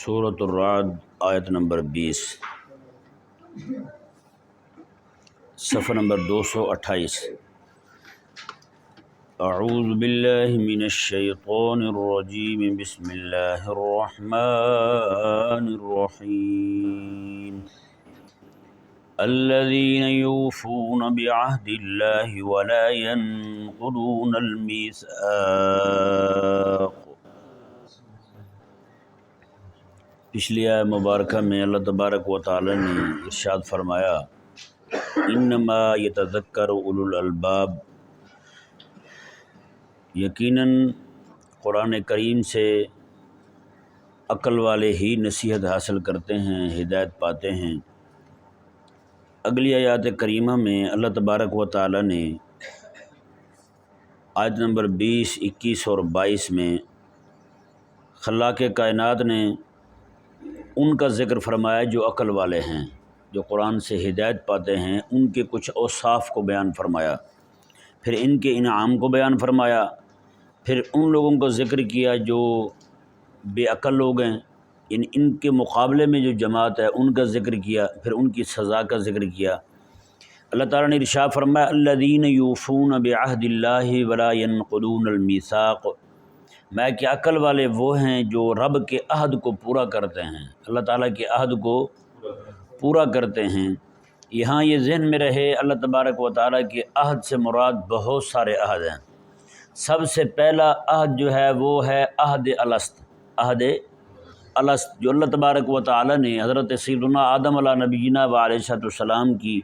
سورۃ الرعد آیت نمبر 20، صفحہ نمبر 228۔ اعوذ باللہ من الشیطان الرجیم، بسم اللہ الرحمن الرحیم۔ الذین یوفون بعہد اللہ ولا ینقضون المیثاق۔ پچھلی آیت مبارکہ میں اللہ تبارک و تعالی نے ارشاد فرمایا انما یتذکر اولو الالباب، یقیناً قرآن کریم سے عقل والے ہی نصیحت حاصل کرتے ہیں، ہدایت پاتے ہیں۔ اگلی آیات کریمہ میں اللہ تبارک و تعالی نے آیت نمبر 20، 21 اور 22 میں خلاق کائنات نے ان کا ذکر فرمایا جو عقل والے ہیں، جو قرآن سے ہدایت پاتے ہیں، ان کے کچھ اوصاف کو بیان فرمایا، پھر ان کے انعام کو بیان فرمایا، پھر ان لوگوں کا ذکر کیا جو بے عقل لوگ ہیں، ان کے مقابلے میں جو جماعت ہے ان کا ذکر کیا، پھر ان کی سزا کا ذکر کیا۔ اللہ تعالیٰ نے ارشاد فرمایا الذین یوفون بعہد اللہ ولا ینقضون المیثاق، میں کہ عقل والے وہ ہیں جو رب کے عہد کو پورا کرتے ہیں، اللہ تعالیٰ کے عہد کو پورا کرتے ہیں۔ یہاں یہ ذہن میں رہے اللہ تبارک و تعالیٰ کے عہد سے مراد بہت سارے عہد ہیں۔ سب سے پہلا عہد جو ہے وہ ہے عہد الست، عہد الست جو اللہ تبارک و تعالیٰ نے حضرت سیدنا آدم علیہ نبینا و علیہ السلام کی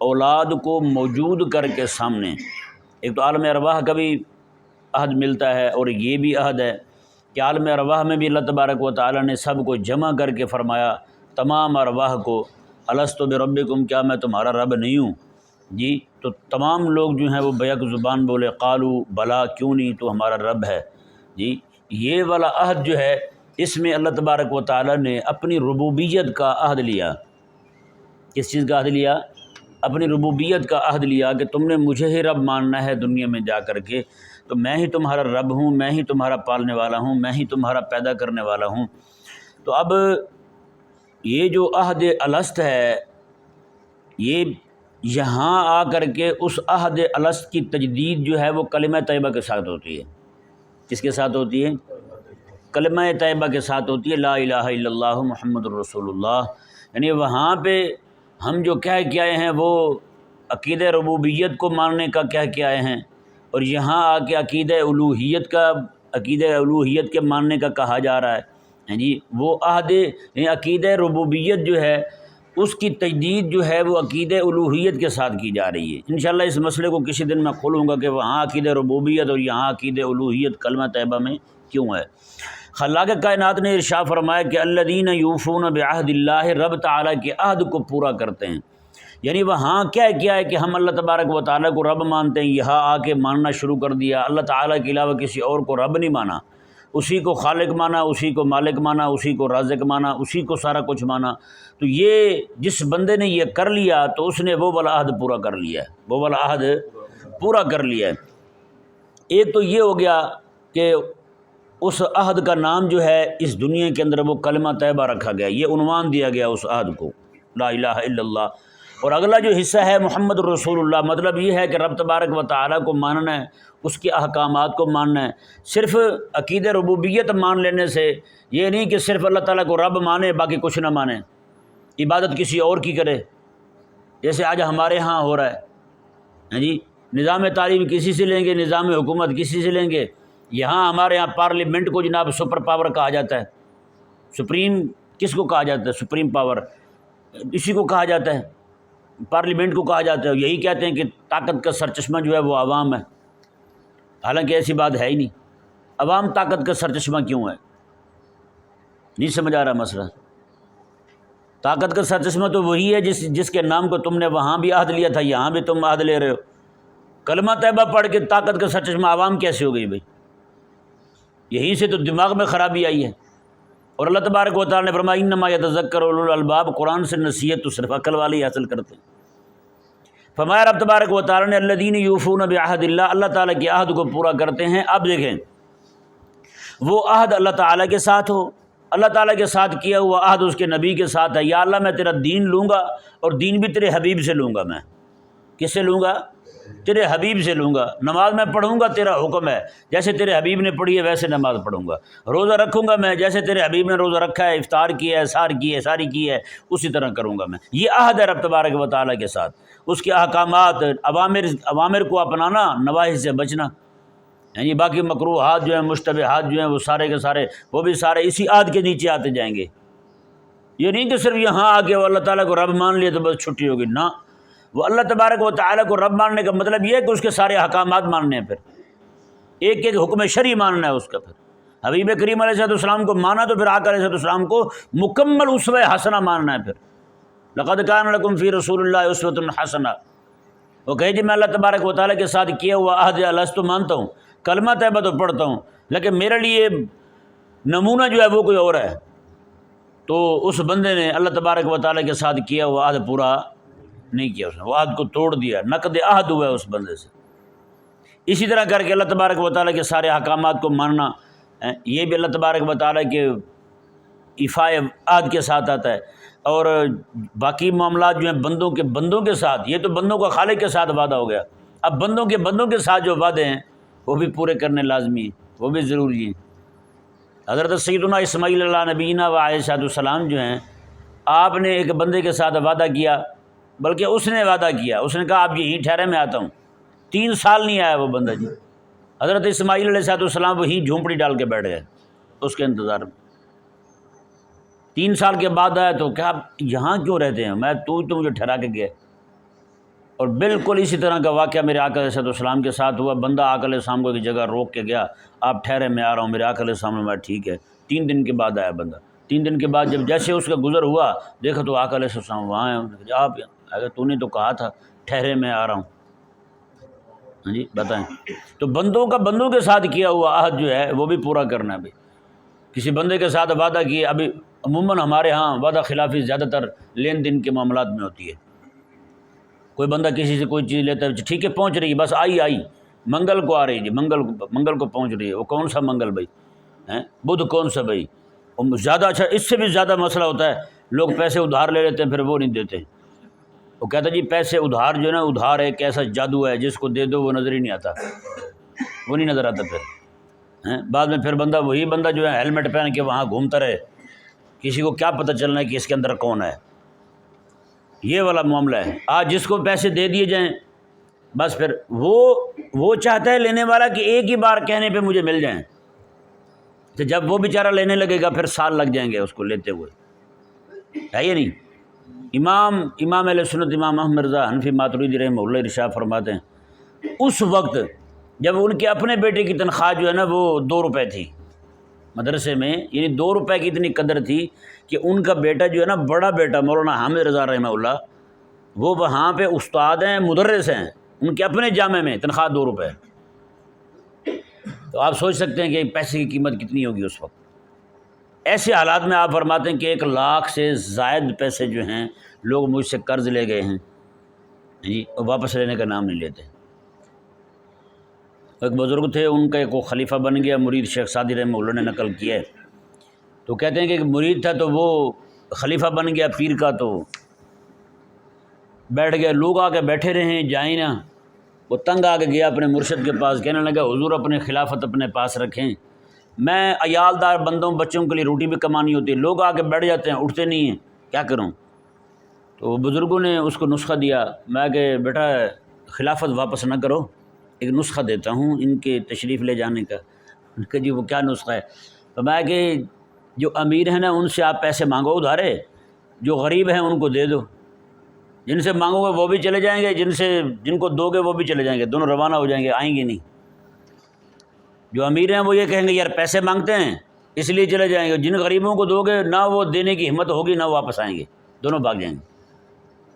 اولاد کو موجود کر کے سامنے، ایک تو عالم ارواح کا بھی عہد ملتا ہے اور یہ بھی عہد ہے کہ عالم ارواح میں بھی اللہ تبارک و تعالیٰ نے سب کو جمع کر کے فرمایا، تمام ارواح کو، الست بربکم، کیا میں تمہارا رب نہیں ہوں؟ جی، تو تمام لوگ جو ہیں وہ بیک زبان بولے قالو بلا، کیوں نہیں، تو ہمارا رب ہے۔ جی، یہ والا عہد جو ہے اس میں اللہ تبارک و تعالیٰ نے اپنی ربوبیت کا عہد لیا۔ کس چیز کا عہد لیا؟ اپنی ربوبیت کا عہد لیا کہ تم نے مجھے ہی رب ماننا ہے دنیا میں جا کر کے، تو میں ہی تمہارا رب ہوں، میں ہی تمہارا پالنے والا ہوں، میں ہی تمہارا پیدا کرنے والا ہوں۔ تو اب یہ جو عہد الست ہے، یہ یہاں آ کر کے اس عہد الست کی تجدید جو ہے وہ کلمہ طیبہ کے ساتھ ہوتی ہے۔ کس کے ساتھ ہوتی ہے؟ کلمہ طیبہ کے ساتھ ہوتی ہے، لا الہ الا اللہ محمد الرسول اللہ۔ یعنی وہاں پہ ہم جو کہہ کے آئے ہیں وہ عقیدہ ربوبیت کو ماننے کا کہہ کے آئے ہیں، اور یہاں آ کے عقیدہ الوہیت کے ماننے کا کہا جا رہا ہے۔ جی، وہ عہد یعنی عقیدہ ربوبیت جو ہے اس کی تجدید جو ہے وہ عقیدہ الوہیت کے ساتھ کی جا رہی ہے۔ انشاءاللہ اس مسئلے کو کسی دن میں کھولوں گا کہ وہاں عقیدہ ربوبیت اور یہاں عقیدہ الوہیت کلمہ طیبہ میں کیوں ہے۔ خلاق کائنات نے ارشاد فرمایا کہ الذین یوفون بعہد اللہ، رب تعالیٰ کے عہد کو پورا کرتے ہیں۔ یعنی وہاں کیا ہے کہ ہم اللہ تبارک و تعالیٰ کو رب مانتے ہیں، یہاں آ کے ماننا شروع کر دیا، اللہ تعالیٰ کے علاوہ کسی اور کو رب نہیں مانا، اسی کو خالق مانا، اسی کو مالک مانا، اسی کو رازق مانا، اسی کو سارا کچھ مانا۔ تو یہ جس بندے نے یہ کر لیا تو اس نے وہ والا عہد پورا کر لیا ہے، وہ والا عہد پورا کر لیا ہے۔ ایک تو یہ ہو گیا کہ اس عہد کا نام جو ہے اس دنیا کے اندر وہ کلمہ طیبہ رکھا گیا، یہ عنوان دیا گیا اس عہد کو، لا الہ الا اللہ۔ اور اگلا جو حصہ ہے محمد الرسول اللہ، مطلب یہ ہے کہ رب تبارک و تعالیٰ کو ماننا ہے، اس کے احکامات کو ماننا ہے۔ صرف عقیدہ ربوبیت مان لینے سے یہ نہیں کہ صرف اللہ تعالیٰ کو رب مانے باقی کچھ نہ مانے، عبادت کسی اور کی کرے، جیسے آج ہمارے ہاں ہو رہا ہے۔ جی، نظام تعلیم کسی سے لیں گے، نظام حکومت کسی سے لیں گے۔ یہاں ہمارے ہاں پارلیمنٹ کو جناب سپر پاور کہا جاتا ہے۔ سپریم کس کو کہا جاتا ہے؟ سپریم پاور اسی کو کہا جاتا ہے، پارلیمنٹ کو کہا جاتا ہے۔ یہی کہتے ہیں کہ طاقت کا سرچشمہ جو ہے وہ عوام ہے، حالانکہ ایسی بات ہے ہی نہیں۔ عوام طاقت کا سرچشمہ کیوں ہے؟ نہیں سمجھ آ رہا مسئلہ۔ طاقت کا سرچشمہ تو وہی ہے جس کے نام کو تم نے وہاں بھی عہد لیا تھا، یہاں بھی تم عہد لے رہے ہو۔ کلمہ طیبہ پڑھ کے طاقت کا سرچشمہ عوام کیسے ہو گئی بھائی؟ یہیں سے تو دماغ میں خرابی آئی ہے۔ اور اللہ تبارک و تعالیٰ نے فرمایا انما یتذکر اولو الالباب، قرآن سے نصیحت تو صرف عقل والے ہی حاصل کرتے ہیں۔ فرمایا رب تبارک و تعالیٰ نے الذین یوفون بعہد اللہ، اللہ تعالیٰ کے عہد کو پورا کرتے ہیں۔ اب دیکھیں وہ عہد اللہ تعالیٰ کے ساتھ ہو اللہ تعالیٰ کے ساتھ کیا ہوا عہد اس کے نبی کے ساتھ ہے، یا اللہ میں تیرا دین لوں گا اور دین بھی تیرے حبیب سے لوں گا، میں کس سے لوں گا؟ تیرے حبیب سے لوں گا۔ نماز میں پڑھوں گا تیرا حکم ہے، جیسے تیرے حبیب نے پڑھی ہے ویسے نماز پڑھوں گا۔ روزہ رکھوں گا میں، جیسے تیرے حبیب نے روزہ رکھا ہے، افطار کیا ہے، سحر کی ہے، ساری کی ہے، اسی طرح کروں گا میں۔ یہ عہد ہے رب تبارک و تعالیٰ کے ساتھ، اس کے احکامات، اوامر کو اپنانا، نواہی سے بچنا، یعنی باقی مکروہات جو ہیں، مشتبہات جو ہیں، وہ سارے کے سارے وہ بھی سارے اسی عہد کے نیچے آتے جائیں گے۔ یہ نہیں کہ صرف یہاں آ کے وہ اللہ تعالیٰ کو رب مان لیے تو بس چھٹی ہوگی، نہ، وہ اللہ تبارک و تعالیٰ کو رب ماننے کا مطلب یہ ہے کہ اس کے سارے احکامات ماننے ہیں، پھر ایک ایک حکم شرعی ماننا ہے اس کا۔ پھر حبیب کریم علیہ السلام کو مانا تو پھر آقا علیہ السلام کو مکمل اسوہ حسنہ ماننا ہے۔ پھر لقد کان لکم فی رسول اللہ اسوۃ حسنہ، وہ کہے جی میں اللہ تبارک و تعالیٰ کے ساتھ کیا ہوا عہد الست تو مانتا ہوں، کلمہ طیبہ تو پڑھتا ہوں، لیکن میرے لیے نمونہ جو ہے وہ کوئی اور ہے، تو اس بندے نے اللہ تبارک و تعالیٰ کے ساتھ کیا ہوا عہد پورا نہیں کیا، اس نے وہ عہد کو توڑ دیا، نقض عہد ہوا ہے اس بندے سے۔ اسی طرح کر کے اللہ تبارک و تعالیٰ کے سارے احکامات کو ماننا، یہ بھی اللہ تبارک و تعالیٰ کے ایفائے عہد کے ساتھ آتا ہے۔ اور باقی معاملات جو ہیں بندوں کے ساتھ، یہ تو بندوں کا خالق کے ساتھ وعدہ ہو گیا، اب بندوں کے ساتھ جو وعدے ہیں وہ بھی پورے کرنے لازمی ہیں، وہ بھی ضروری ہیں۔ حضرت سیدنا اسماعیل علیہ نبینا و علیہ السلام جو ہیں، آپ نے ایک بندے کے ساتھ وعدہ کیا، بلکہ اس نے وعدہ کیا، اس نے کہا آپ یہیں ٹھہرے میں آتا ہوں، 3 سال نہیں آیا وہ بندہ جی۔ حضرت اسماعیل علیہ السلام وہیں جھونپڑی ڈال کے بیٹھ گئے اس کے انتظار میں۔ 3 سال کے بعد آیا تو کیا یہاں کیوں رہتے ہیں، میں تو مجھے ٹھہرا کے گئے۔ اور بالکل اسی طرح کا واقعہ میرے آقا علیہ السلام کے ساتھ ہوا، بندہ آقا علیہ السلام کو ایک جگہ روک کے گیا، آپ ٹھہرے میں آ رہا ہوں، میرے آقا علیہ السلام نے میں ٹھیک ہے۔ 3 دن کے بعد آیا بندہ، 3 دن کے بعد جب جیسے اس کا گزر ہوا، دیکھا تو آقا علیہ السلام وہاں ہیں، آپ اگر تو نے تو کہا تھا ٹھہرے میں آ رہا ہوں، ہاں جی بتائیں۔ تو بندوں کے ساتھ کیا ہوا عہد جو ہے وہ بھی پورا کرنا ہے۔ بھائی کسی بندے کے ساتھ وعدہ کیے، ابھی عموماً ہمارے ہاں وعدہ خلافی زیادہ تر لین دین کے معاملات میں ہوتی ہے۔ کوئی بندہ کسی سے کوئی چیز لیتا ہے، ٹھیک ہے پہنچ رہی ہے، بس آئی منگل کو آ رہی جی، منگل کو پہنچ رہی ہے، وہ کون سا منگل بھائی ہیں، بدھ کون سا بھائی، زیادہ اچھا اس سے بھی زیادہ مسئلہ ہوتا ہے، لوگ پیسے ادھار لے لیتے ہیں پھر وہ نہیں دیتے، وہ کہتا ہے جی پیسے ادھار جو ہے نا، ادھار ایک ایسا جادو ہے جس کو دے دو وہ نظر ہی نہیں آتا، وہ نہیں نظر آتا پھر بعد میں پھر وہی بندہ جو ہے ہیلمٹ پہن کے وہاں گھومتا رہے، کسی کو کیا پتہ چلنا ہے کہ اس کے اندر کون ہے۔ یہ والا معاملہ ہے۔ آج جس کو پیسے دے دیے جائیں بس پھر وہ چاہتا ہے لینے والا کہ ایک ہی بار کہنے پہ مجھے مل جائیں، تو جب وہ بیچارہ لینے لگے گا پھر سال لگ جائیں گے اس کو لیتے ہوئے، ہے یہ نہیں؟ امام علیہ سنت امام احمد رضا حنفی ماتریدی رحمہ اللہ ارشاد فرماتے ہیں، اس وقت جب ان کے اپنے بیٹے کی تنخواہ جو ہے نا وہ 2 روپے تھی مدرسے میں، یعنی 2 روپے کی اتنی قدر تھی کہ ان کا بیٹا جو ہے نا، بڑا بیٹا مولانا حامد رضا رحمہ اللہ، وہ وہاں پہ استاد ہیں، مدرس ہیں، ان کے اپنے جامع میں تنخواہ 2 روپے۔ تو آپ سوچ سکتے ہیں کہ پیسے کی قیمت کتنی ہوگی اس وقت۔ ایسے حالات میں آپ فرماتے ہیں کہ 1 لاکھ سے زائد پیسے جو ہیں لوگ مجھ سے قرض لے گئے ہیں جی، اور واپس لینے کا نام نہیں لیتے۔ ایک بزرگ تھے، ان کا ایک وہ خلیفہ بن گیا، مرید شیخ سعدی رحمہ اللہ نے نقل کیا ہے، تو کہتے ہیں کہ ایک مرید تھا تو وہ خلیفہ بن گیا پیر کا، تو بیٹھ گیا، لوگ آ کے بیٹھے رہے جائیں نا، وہ تنگ آ کے گیا اپنے مرشد کے پاس، کہنے لگا حضور اپنے خلافت اپنے پاس رکھیں، میں عیالدار بندوں بچوں کے لیے روٹی بھی کمانی ہوتی ہے، لوگ آ کے بیٹھ جاتے ہیں، اٹھتے نہیں ہیں، کیا کروں؟ تو بزرگوں نے اس کو نسخہ دیا، میں کہ بیٹا خلافت واپس نہ کرو، ایک نسخہ دیتا ہوں ان کے تشریف لے جانے کا۔ ان کا جی وہ کیا نسخہ ہے؟ تو میں کہ جو امیر ہیں نا ان سے آپ پیسے مانگو ادھارے، جو غریب ہیں ان کو دے دو، جن سے مانگو گے وہ بھی چلے جائیں گے، جن کو دو گے وہ بھی چلے جائیں گے، دونوں روانہ ہو جائیں گے، آئیں گے نہیں۔ جو امیر ہیں وہ یہ کہیں گے یار پیسے مانگتے ہیں اس لیے چلے جائیں گے، جن غریبوں کو دو گے نہ وہ دینے کی ہمت ہوگی نہ واپس آئیں گے، دونوں بھاگ جائیں گے۔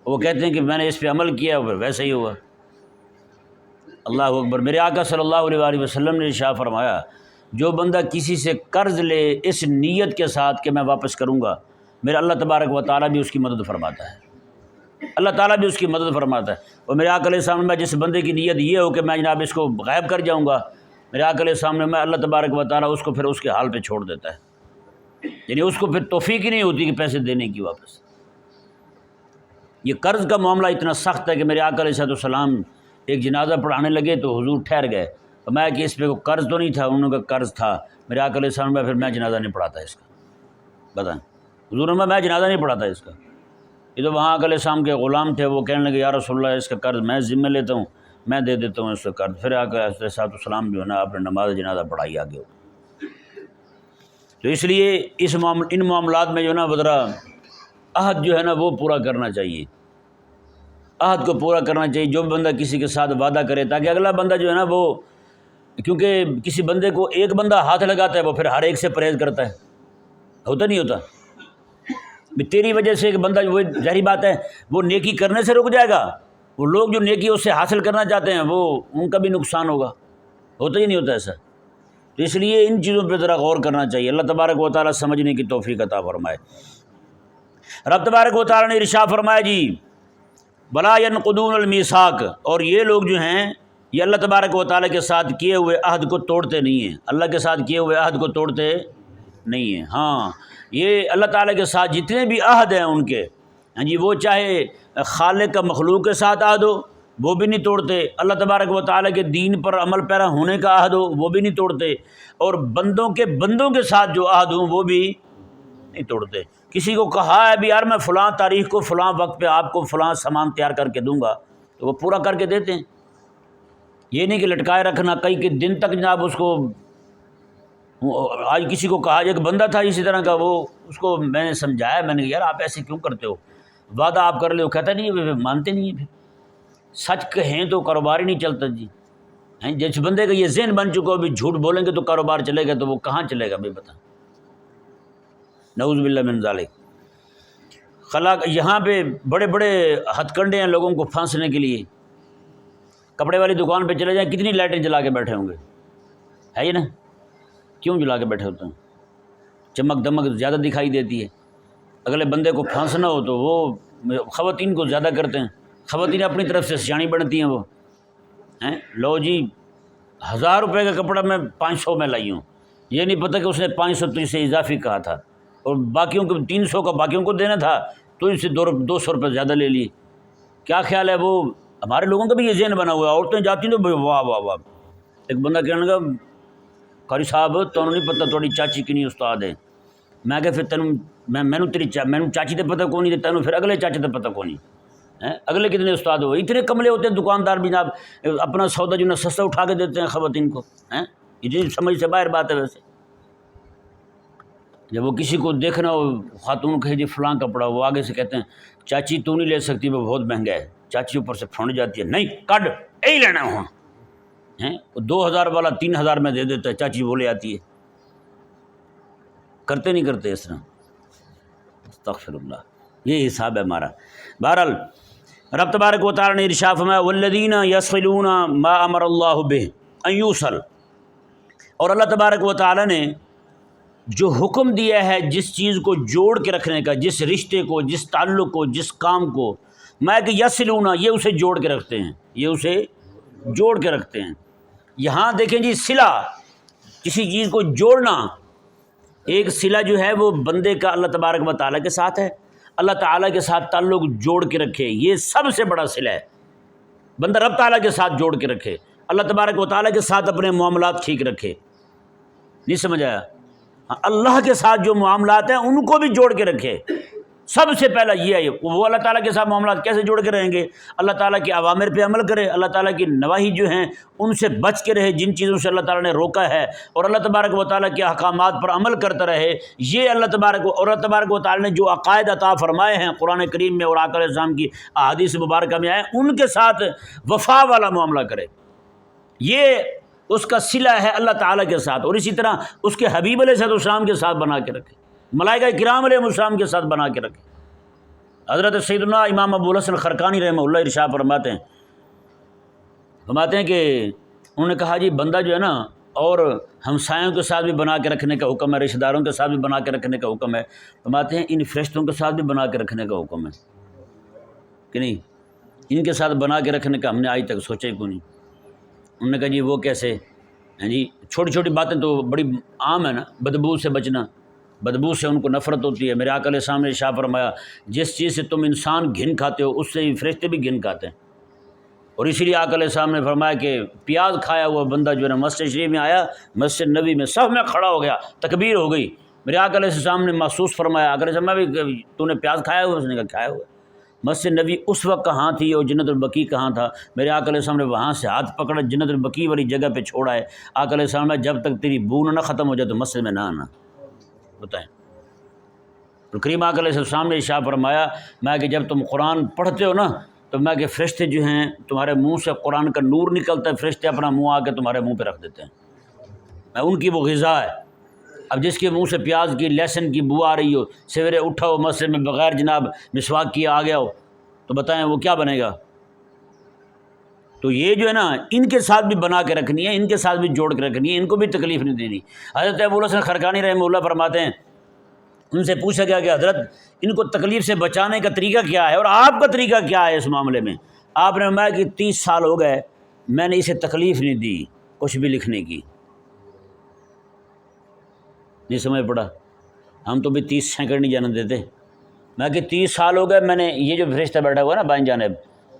وہ کہتے ہیں کہ میں نے اس پہ عمل کیا پھر ویسے ہی ہوا۔ اللہ اکبر۔ میرے آقا صلی اللہ علیہ وآلہ وسلم نے ارشاد فرمایا، جو بندہ کسی سے قرض لے اس نیت کے ساتھ کہ میں واپس کروں گا، میرا اللہ تبارک و تعالیٰ بھی اس کی مدد فرماتا ہے، اللہ تعالیٰ بھی اس کی مدد فرماتا ہے۔ اور میرے آقا علیہ السلام میں جس بندے کی نیت یہ ہو کہ میں جناب اس کو غائب کر جاؤں گا، میرے آقا علیہ السلام میں اللہ تبارک و تعالیٰ اس کو پھر اس کے حال پہ چھوڑ دیتا ہے۔ یعنی اس کو پھر توفیق ہی نہیں ہوتی کہ پیسے دینے کی واپس۔ یہ قرض کا معاملہ اتنا سخت ہے کہ میرے آقا علیہ السلام ایک جنازہ پڑھانے لگے تو حضور ٹھہر گئے، فرمایا کہ اس پہ کوئی قرض تو نہیں تھا؟ انہوں نے کہا قرض تھا۔ میرے آقا علیہ السلام میں پھر میں جنازہ نہیں پڑھاتا اس کا، بتائیں حضور نے میں جنازہ نہیں پڑھاتا اس کا۔ یہ تو وہاں آقا علیہ السلام کے غلام تھے، وہ کہنے لگے یا رسول اللہ اس کا قرض میں ذمہ لیتا ہوں، میں دے دیتا ہوں اس کا قرض۔ پھر آقا علیہ السلام جو ہے نا آپ نے نماز جنازہ پڑھائی آگے ہو۔ تو اس لیے ان معاملات میں جو ہے نا ذرا عہد جو ہے نا وہ پورا کرنا چاہیے، عہد کو پورا کرنا چاہیے جو بندہ کسی کے ساتھ وعدہ کرے، تاکہ اگلا بندہ جو ہے نا وہ، کیونکہ کسی بندے کو ایک بندہ ہاتھ لگاتا ہے وہ پھر ہر ایک سے پرہیز کرتا ہے، ہوتا نہیں ہوتا؟ تیری وجہ سے ایک بندہ، وہ ظاہری بات ہے وہ نیکی کرنے سے رک جائے گا، وہ لوگ جو نیکی اس سے حاصل کرنا چاہتے ہیں وہ ان کا بھی نقصان ہوگا، ہوتا ہی نہیں ہوتا ایسا۔ تو اس لیے ان چیزوں پہ ذرا غور کرنا چاہیے، اللہ تبارک و تعالیٰ سمجھنے کی توفیق عطا فرمائے۔ رب تبارک و تعالیٰ نے ارشاد فرمایا جی وَلَا يَنْقُضُونَ الْمِيثَاقَ، اور یہ لوگ جو ہیں یہ اللہ تبارک و تعالیٰ کے ساتھ کیے ہوئے عہد کو توڑتے نہیں ہیں، اللہ کے ساتھ کیے ہوئے عہد کو توڑتے نہیں ہیں۔ ہاں یہ اللہ تعالیٰ کے ساتھ جتنے بھی عہد ہیں ان کے، ہاں جی، وہ چاہے خالق کا مخلوق کے ساتھ عہد ہو وہ بھی نہیں توڑتے، اللہ تبارک و تعالیٰ کے دین پر عمل پیرا ہونے کا عہد ہو وہ بھی نہیں توڑتے، اور بندوں کے ساتھ جو عہد ہوں وہ بھی نہیں توڑتے۔ کسی کو کہا ہے بھی یار میں فلاں تاریخ کو فلاں وقت پہ آپ کو فلاں سامان تیار کر کے دوں گا تو وہ پورا کر کے دیتے ہیں، یہ نہیں کہ لٹکائے رکھنا کئی کے دن تک جناب اس کو۔ آج کسی کو کہا، ایک بندہ تھا اسی طرح کا، وہ اس کو میں نے سمجھایا، میں نے کہا یار آپ ایسے کیوں کرتے ہو، وعدہ آپ کر لے، وہ کہتا نہیں ہے، مانتے نہیں ہیں، پھر سچ کہیں تو کاروبار ہی نہیں چلتا جی۔ جس بندے کا یہ ذہن بن چکا ہو بھی جھوٹ بولیں گے تو کاروبار چلے گا، تو وہ کہاں چلے گا بھائی بتا، نعوذ باللہ من ذالک۔ یہاں پہ بڑے بڑے ہتھ کنڈے ہیں لوگوں کو پھانسنے کے لیے، کپڑے والی دکان پہ چلے جائیں کتنی لائٹیں جلا کے بیٹھے ہوں گے، ہے یہ نا، کیوں جلا کے بیٹھے ہوتے ہیں؟ چمک دمک زیادہ دکھائی دیتی ہے، اگلے بندے کو پھانسنا ہو تو وہ خواتین کو زیادہ کرتے ہیں، خواتین اپنی طرف سے سیاਣੀ بنتی ہیں، وہ ہیں لو جی 1000 روپے کا کپڑا میں 500 میں لائی ہوں، یہ نہیں پتہ کہ اس نے 500 سے اضافی کہا تھا اور باقیوں کو 300 کا باقیوں کو دینا تھا تو اس سے 200 روپے زیادہ لے لیے۔ کیا خیال ہے؟ وہ ہمارے لوگوں کا بھی یہ ذہن بنا ہوا ہے، عورتیں جاتی ہیں تو واہ واہ واہ، ایک بندہ کہنے لگا قاری صاحب تمہیں نہیں پتہ تھوڑی چاچی کنی استاد ہے، میں کہ پھر مینوں چاچی تے پتہ کون نہیں، تینوں پھر اگلے چاچے تے پتہ کون نہیں، اگلے کتنے استاد ہو، اتنے کملے ہوتے ہیں دکاندار بھی جناب، اپنا سودا جو نا سستا اٹھا کے دیتے ہیں خواتین کو، یہ سمجھ سے باہر بات ہے۔ ویسے جب وہ کسی کو دیکھنا ہو خاتون کہے جی فلاں کپڑا، وہ آگے سے کہتے ہیں چاچی تو نہیں لے سکتی وہ بہت مہنگا ہے، چاچی اوپر سے پھونڈ جاتی ہے نہیں کڈ یہی لینا ہوں، 2000 والا 3000 میں دے دیتا ہے، چاچی وہ لے آتی ہے، کرتے نہیں کرتے اس طرح، استغفر اللہ، یہ حساب ہے ہمارا۔ بہرحال رب تبارک و تعالیٰ نے ارشاد فرمایا والذین یصلون ما امر اللہ بہ ان یوصل، اور اللہ تبارک و تعالیٰ نے جو حکم دیا ہے جس چیز کو جوڑ کے رکھنے کا، جس رشتے کو، جس تعلق کو، جس کام کو، میں کہ یصلون یہ اسے جوڑ کے رکھتے ہیں، یہ اسے جوڑ کے رکھتے ہیں۔ یہاں دیکھیں جی صلہ، کسی چیز کو جوڑنا، ایک صلہ جو ہے وہ بندے کا اللہ تبارک و تعالیٰ کے ساتھ ہے، اللہ تعالیٰ کے ساتھ تعلق جوڑ کے رکھے، یہ سب سے بڑا صلہ ہے، بندہ رب تعالیٰ کے ساتھ جوڑ کے رکھے، اللہ تبارک و تعالیٰ کے ساتھ اپنے معاملات ٹھیک رکھے، نہیں سمجھ آیا؟ اللہ کے ساتھ جو معاملات ہیں ان کو بھی جوڑ کے رکھے، سب سے پہلا یہ ہے، وہ اللہ تعالیٰ کے ساتھ معاملات کیسے جوڑ کے رہیں گے؟ اللہ تعالیٰ کے اوامر پہ عمل کرے، اللہ تعالیٰ کی نواہی جو ہیں ان سے بچ کے رہے، جن چیزوں سے اللہ تعالیٰ نے روکا ہے، اور اللہ تبارک و تعالیٰ کے احکامات پر عمل کرتا رہے، یہ اللہ تبارک و تعالیٰ نے جو عقائد عطا فرمائے ہیں قرآن کریم میں اور آقا علیہ السلام کی احادیث مبارکہ میں آئے، ان کے ساتھ وفا والا معاملہ کرے، یہ اس کا صلہ ہے اللہ تعالیٰ کے ساتھ، اور اسی طرح اس کے حبیب علیہ السلام کے ساتھ بنا کے رکھے، ملائکہ کرام علیہ السلام کے ساتھ بنا کے رکھے۔ حضرت سیدنا امام ابو الحسن خرقانی رحمہ اللہ ارشاد فرماتے ہیں کہ انہوں نے کہا جی بندہ جو ہے نا، اور ہمسایوں کے ساتھ بھی بنا کے رکھنے کا حکم ہے، رشتہ داروں کے ساتھ بھی بنا کے رکھنے کا حکم ہے، فرماتے ہیں ان فرشتوں کے ساتھ بھی بنا کے رکھنے کا حکم ہے کہ نہیں، ان کے ساتھ بنا کے رکھنے کا ہم نے آج تک سوچا ہی کیوں نہیں۔ انہوں نے کہا جی وہ کیسے ہیں جی، چھوٹی چھوٹی باتیں تو بڑی عام ہے نا، بدبو سے بچنا، بدبو سے ان کو نفرت ہوتی ہے۔ میرے آقا علیہ السلام نے ارشاد فرمایا جس چیز سے تم انسان گھن کھاتے ہو اس سے ہی فرشتے بھی گھن کھاتے ہیں۔ اور اسی لیے آقا علیہ السلام نے فرمایا کہ پیاز کھایا ہوا بندہ جو ہے نا مسجد شریف میں آیا، مسجد نبی میں صف میں کھڑا ہو گیا، تکبیر ہو گئی، میرے آقا علیہ السلام نے محسوس فرمایا، آقا علیہ السلام بھی تو نے پیاز کھایا ہوا؟ اس نے کہا کھایا ہوا۔ مسجد نبی اس وقت کہاں تھی اور جنت البقیع کہاں تھا؟ میرے آقا علیہ السلام نے وہاں سے ہاتھ پکڑا، جنت البقیع والی جگہ پہ چھوڑا ہے۔ آقا علیہ السلام نے جب تک تیری بو نہ ختم ہو جائے تو مسجد میں نہ آنا۔ بتائیں، تو کریم آقا علیہ السلام نے ارشاد فرمایا میں کہ جب تم قرآن پڑھتے ہو نا تو میں کہ فرشتے جو ہیں تمہارے منہ سے قرآن کا نور نکلتا ہے، فرشتے اپنا منہ آ کے تمہارے منہ پہ رکھ دیتے ہیں، میں ان کی وہ غذا ہے۔ اب جس کے منہ سے پیاز کی لہسن کی بو آ رہی ہو، سویرے اٹھا ہو مسجد میں بغیر جناب مسواک کیا آ گیا ہو، تو بتائیں وہ کیا بنے گا؟ تو یہ جو ہے نا ان کے ساتھ بھی بنا کے رکھنی ہے، ان کے ساتھ بھی جوڑ کے رکھنی ہے، ان کو بھی تکلیف نہیں دینی۔ حضرت ابو الحسن خرقانی رحمہ اللہ فرماتے ہیں، ان سے پوچھا گیا کہ حضرت ان کو تکلیف سے بچانے کا طریقہ کیا ہے اور آپ کا طریقہ کیا ہے اس معاملے میں؟ آپ نے فرمایا کہ 30 سال ہو گئے میں نے اسے تکلیف نہیں دی کچھ بھی لکھنے کی۔ نہیں سمجھ پڑا؟ ہم تو بھی 30 سیکنڈ نہیں جانے دیتے۔ میں کہ 30 سال ہو گئے میں نے یہ جو فرشتہ بیٹھا ہوا ہے نا بائیں جانب،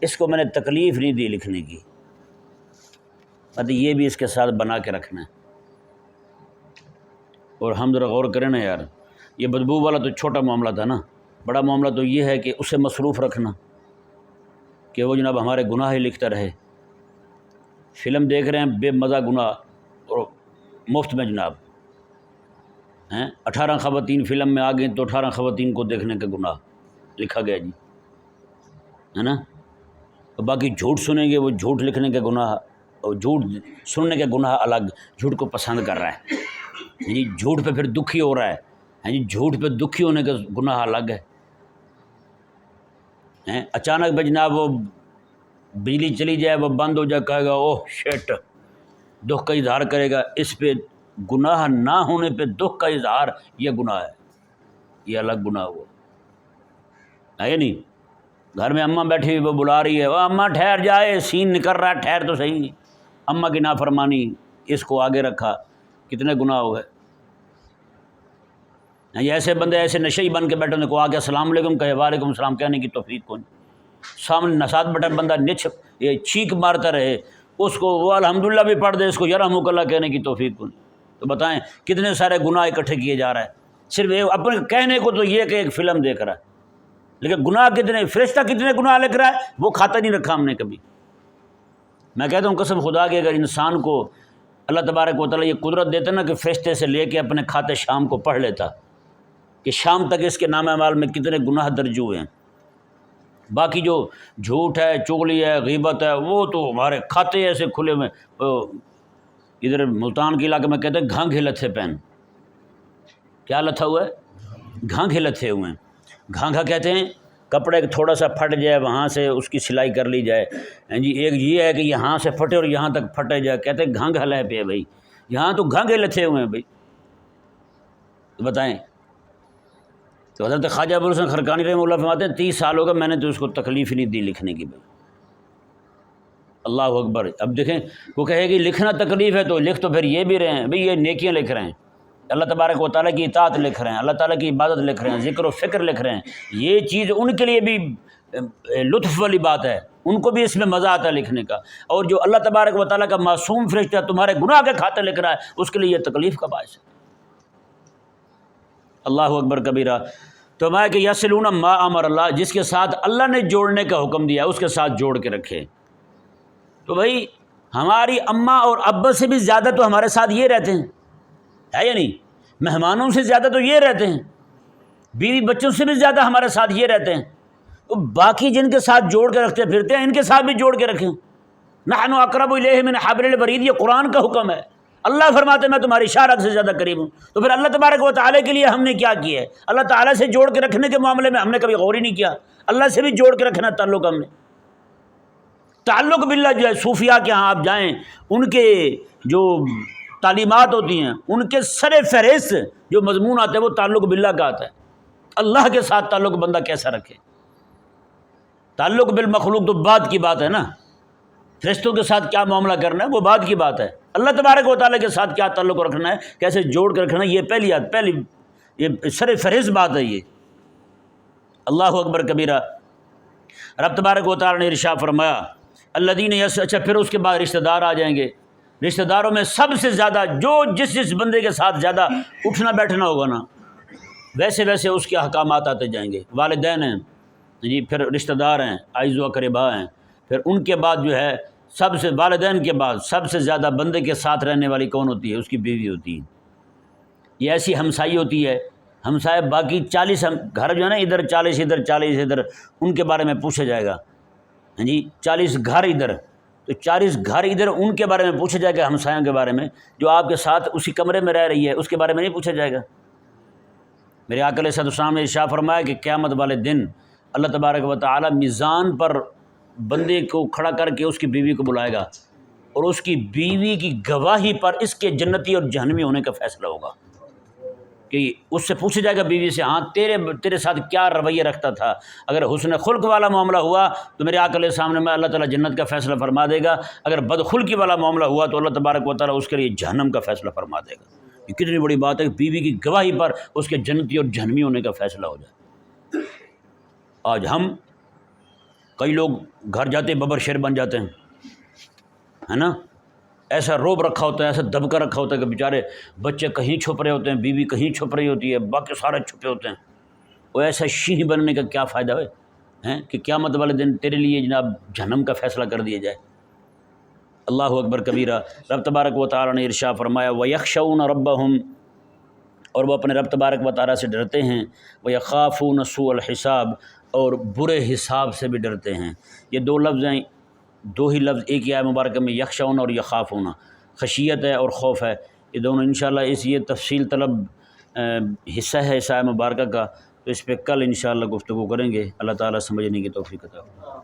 اس کو میں نے تکلیف نہیں دی لکھنے کی۔ مطلب یہ بھی اس کے ساتھ بنا کے رکھنا ہے۔ اور ہم ذرا غور کریں نا یار، یہ بدبو والا تو چھوٹا معاملہ تھا نا، بڑا معاملہ تو یہ ہے کہ اسے مصروف رکھنا کہ وہ جناب ہمارے گناہ ہی لکھتا رہے۔ فلم دیکھ رہے ہیں بے مزہ گناہ اور مفت میں جناب ہیں، 18 خواتین فلم میں آ گئیں تو 18 خواتین کو دیکھنے کا گناہ لکھا گیا جی، ہے نا؟ تو باقی جھوٹ سنیں گے وہ جھوٹ لکھنے کا گناہ، اور جھوٹ سننے کا گناہ الگ، جھوٹ کو پسند کر رہا ہے جی، جھوٹ پہ پھر دکھی ہو رہا ہے جی، جھوٹ پہ دکھی ہونے کا گناہ الگ ہے۔ اچانک بھائی جناب وہ بجلی چلی جائے، وہ بند ہو جائے، کہے گا اوہ شٹ، دکھ کا اظہار کرے گا، اس پہ گناہ نہ ہونے پہ دکھ کا اظہار یہ گناہ ہے، یہ الگ گناہ ہوا ہے یا نہیں؟ گھر میں اماں بیٹھی ہوئی وہ بلا رہی ہے، وہ اماں ٹھہر جائے، سین نکل رہا ہے، ٹھہر تو صحیح، اماں کی نافرمانی اس کو آگے رکھا، کتنے گناہ ہو گئے۔ یہ ایسے بندے ایسے نشئی بن کے بیٹھے، ان کو آ کے السلام علیکم کہے، وعلیکم السلام کہنے کی توفیق کون؟ سامنے نسات بٹا بندہ یہ چیخ مارتا رہے، اس کو وہ الحمدللہ بھی پڑھ دے، اس کو یرحمک اللہ کہنے کی توفیق کون؟ تو بتائیں کتنے سارے گناہ اکٹھے کیے جا رہا ہے، صرف اپنے کہنے کو تو یہ کہ ایک فلم دیکھ رہا ہے، لیکن گناہ کتنے، فرشتہ کتنے گناہ لکھ رہا ہے وہ کھاتا نہیں رکھا ہم نے کبھی۔ میں کہتا ہوں قسم خدا کی اگر انسان کو اللہ تبارک و تعالیٰ یہ قدرت دیتا نا کہ فرشتے سے لے کے اپنے کھاتے شام کو پڑھ لیتا کہ شام تک اس کے نام اعمال میں کتنے گناہ درج ہوئے ہیں، باقی جو جھوٹ ہے، چغلی ہے، غیبت ہے، وہ تو ہمارے کھاتے ایسے کھلے ہوئے۔ ادھر ملتان کے علاقے میں کہتے ہیں گھانگھے لتھے پہن، کیا لتھا ہوا ہے؟ گھانگھے لتھے ہوئے ہیں۔ گھانگھا کہتے ہیں کپڑے تھوڑا سا پھٹ جائے وہاں سے اس کی سلائی کر لی جائے جی، ایک یہ ہے کہ یہاں سے پھٹے اور یہاں تک پھٹے جائے، کہتے ہیں گھانگھا لہ پہ ہے بھائی، یہاں تو گھانگھے لتھے ہوئے ہیں بھائی، تو بتائیں۔ تو حضرت خواجہ ابو الحسن خرقانی رحمہ اللہ فرماتے ہیں 30 سال ہو گئے میں نے تو اس کو تکلیف نہیں دی لکھنے کی بھائی۔ اللہ اکبر۔ اب دیکھیں وہ کہے گی لکھنا تکلیف ہے تو لکھ تو پھر یہ بھی رہے ہیں بھئی، یہ نیکیاں لکھ رہے ہیں، اللہ تبارک و تعالیٰ کی اطاعت لکھ رہے ہیں، اللہ تعالیٰ کی عبادت لکھ رہے ہیں، ذکر و فکر لکھ رہے ہیں، یہ چیز ان کے لیے بھی لطف والی بات ہے، ان کو بھی اس میں مزہ آتا ہے لکھنے کا۔ اور جو اللہ تبارک و تعالیٰ کا معصوم فرشتہ تمہارے گناہ کے کھاتے لکھ رہا ہے، اس کے لیے یہ تکلیف کا باعث ہے۔ اللہ اکبر کبیرہ۔ تو میں کہ یصلون ما امر اللہ، جس کے ساتھ اللہ نے جوڑنے کا حکم دیا اس کے ساتھ جوڑ کے رکھے۔ تو بھائی ہماری اماں اور ابا سے بھی زیادہ تو ہمارے ساتھ یہ رہتے ہیں، ہے یا نہیں؟ مہمانوں سے زیادہ تو یہ رہتے ہیں، بیوی بچوں سے بھی زیادہ ہمارے ساتھ یہ رہتے ہیں، تو باقی جن کے ساتھ جوڑ کے رکھتے پھرتے ہیں ان کے ساتھ بھی جوڑ کے رکھیں۔ نحن اقرب الیہ من حبل الورید، یہ قرآن کا حکم ہے، اللہ فرماتے ہیں میں تمہاری شارک سے زیادہ قریب ہوں۔ تو پھر اللہ تبارک و تعالیٰ کے لیے ہم نے کیا کیا ہے؟ اللہ تعالیٰ سے جوڑ کے رکھنے کے معاملے میں ہم نے کبھی غور ہی نہیں کیا، اللہ سے بھی جوڑ کے رکھنا تعلق ہم نے۔ تعلق باللہ جو ہے صوفیاء کے ہاں آپ جائیں، ان کے جو تعلیمات ہوتی ہیں ان کے سر فہرست جو مضمون آتا ہے وہ تعلق باللہ کا آتا ہے۔ اللہ کے ساتھ تعلق بندہ کیسا رکھے؟ تعلق بالمخلوق تو بعد کی بات ہے نا، فرشتوں کے ساتھ کیا معاملہ کرنا ہے وہ بعد کی بات ہے، اللہ تبارک و تعالیٰ کے ساتھ کیا تعلق رکھنا ہے، کیسے جوڑ کے رکھنا ہے، یہ پہلی یہ سر فہرست بات ہے یہ۔ اللہ اکبر کبیرہ۔ رب تبارک و تعالیٰ نے ارشاد فرمایا الذین اچھا پھر اس کے بعد رشتہ دار آ جائیں گے۔ رشتہ داروں میں سب سے زیادہ جو جس بندے کے ساتھ زیادہ اٹھنا بیٹھنا ہوگا نا، ویسے ویسے اس کے احکامات آتے جائیں گے۔ والدین ہیں جی، پھر رشتہ دار ہیں، اعز و اقرباء ہیں، پھر ان کے بعد جو ہے سب سے والدین کے بعد سب سے زیادہ بندے کے ساتھ رہنے والی کون ہوتی ہے؟ اس کی بیوی ہوتی ہے۔ یہ ایسی ہمسائی ہوتی ہے، ہمسائے باقی 40 گھر جو ہے نا، ادھر 40 ادھر 40 ادھر، ان کے بارے میں پوچھا جائے گا۔ ہاں جی، 40 گھر ادھر، تو 40 گھر ادھر ان کے بارے میں پوچھا جائے گا، ہمسایوں کے بارے میں جو آپ کے ساتھ اسی کمرے میں رہ رہی ہے اس کے بارے میں نہیں پوچھا جائے گا۔ میرے آقا علیہ السلام نے ارشاد فرمایا کہ قیامت والے دن اللہ تبارک و تعالی میزان پر بندے کو کھڑا کر کے اس کی بیوی کو بلائے گا، اور اس کی بیوی کی گواہی پر اس کے جنتی اور جہنمی ہونے کا فیصلہ ہوگا۔ کہ اس سے پوچھا جائے گا بیوی سے، ہاں تیرے ساتھ کیا رویہ رکھتا تھا؟ اگر حسن خلق والا معاملہ ہوا تو میرے آقا علیہ السلام نے اللہ تعالیٰ جنت کا فیصلہ فرما دے گا، اگر بدخلقی والا معاملہ ہوا تو اللہ تبارک و تعالیٰ اس کے لیے جہنم کا فیصلہ فرما دے گا۔ یہ کتنی بڑی بات ہے کہ بیوی کی گواہی پر اس کے جنتی اور جہنمی ہونے کا فیصلہ ہو جائے۔ آج ہم کئی لوگ گھر جاتے ببر شیر بن جاتے ہیں، ہے نا، ایسا روب رکھا ہوتا ہے، ایسا دبکا رکھا ہوتا ہے کہ بیچارے بچے کہیں چھپ رہے ہوتے ہیں، بیوی کہیں چھپ رہی ہوتی ہے، باقی سارے چھپے ہوتے ہیں۔ وہ ایسا شیح بننے کا کیا فائدہ ہے کہ قیامت والے دن تیرے لیے جناب جہنم کا فیصلہ کر دیا جائے۔ اللہ اکبر کبیرہ۔ رب تبارک و تعالیٰ نے ارشاد فرمایا وَيَخْشَوْنَ رَبَّهُمْ، اور وہ اپنے رب تبارک و تعالیٰ سے ڈرتے ہیں، وَيَخَافُونَ سُوءَ الْحِسَابِ، اور برے حساب سے بھی ڈرتے ہیں۔ یہ دو لفظ ہیں، دو ہی لفظ ایک ہی آیت مبارکہ میں، یخشون اور یخافون، خشیت ہے اور خوف ہے۔ یہ دونوں انشاءاللہ یہ تفصیل طلب حصہ ہے اس آیت مبارکہ کا، تو اس پہ کل انشاءاللہ گفتگو کریں گے۔ اللہ تعالیٰ سمجھنے کی توفیق عطا فرمائے۔